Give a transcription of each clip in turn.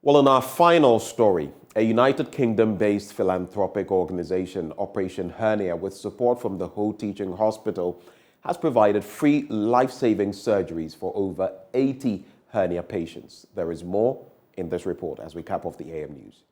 Well, in our final story, a United Kingdom-based philanthropic organization, Operation Hernia, with support from the Ho Teaching Hospital, has provided free life-saving surgeries for over 80 hernia patients. There is more in this report as we cap off the AM News.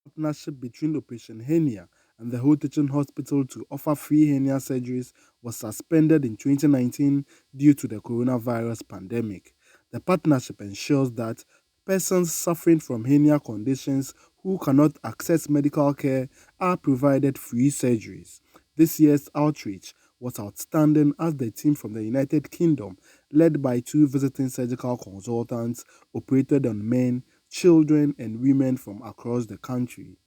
Partnership between Operation Hernia and the Ho Teaching Hospital to offer free hernia surgeries was suspended in 2019 due to the coronavirus pandemic. The partnership ensures that persons suffering from hernia conditions who cannot access medical care are provided free surgeries. This year's outreach was outstanding as the team from the United Kingdom, led by two visiting surgical consultants, operated on men, children, and women from across the country.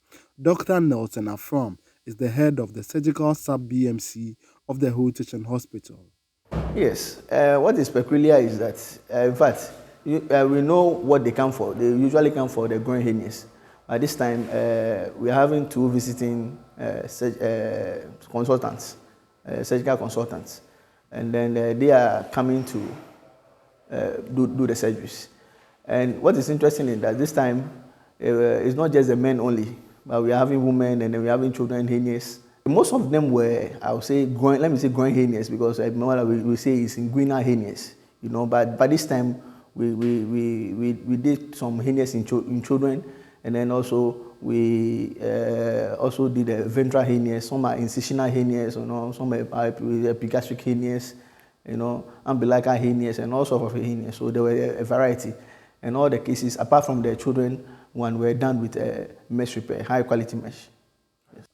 Dr. Nelson Afram is the head of the surgical sub-BMC of the Ho Teaching Hospital. Yes, what is peculiar is that, in fact, we know what they come for. They usually come for the groin hernias. At this time, we are having two visiting consultants, surgical consultants, and then they are coming to do the surgeries. And what is interesting is that this time, it's not just the men only, but we are having women and then we are having children hernias. Most of them were, I would say, let me say groin hernias, because we say it's inguinal hernias, you know. But by this time, we did some hernias in children, and then also we also did ventral hernias. Some are incisional hernias, you know. Some are epigastric hernias, you know, umbilical hernias, and all sorts of hernias. So there were a variety, and all the cases, apart from the children one, were done with mesh repair, high quality mesh.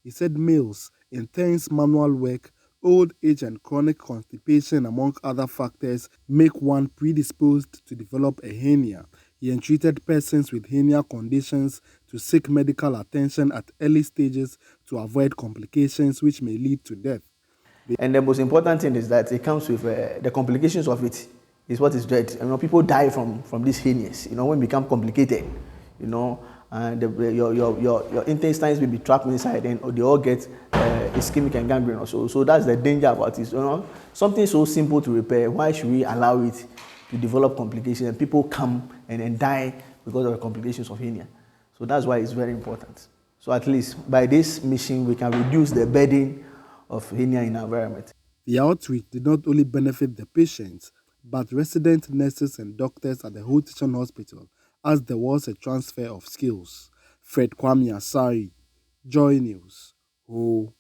He said males, intense manual work, old age, and chronic constipation, among other factors, make one predisposed to develop a hernia. He entreated persons with hernia conditions to seek medical attention at early stages to avoid complications which may lead to death. And the most important thing is that it comes with the complications of it is what is dread. You know, people die from these hernias. You know, when it become complicated, you know, and your intestines will be trapped inside, and they all get ischemic and gangrene also. So that's the danger about it. You know, something so simple to repair, why should we allow it to develop complications and people come and then die because of the complications of hernia? So that's why it's very important. So at least by this mission, we can reduce the burden of hernia in our environment. The outreach did not only benefit the patients, but resident nurses and doctors at the Ho Teaching Hospital, as there was a transfer of skills. Fred Kwame Asari, Joy News. Ho.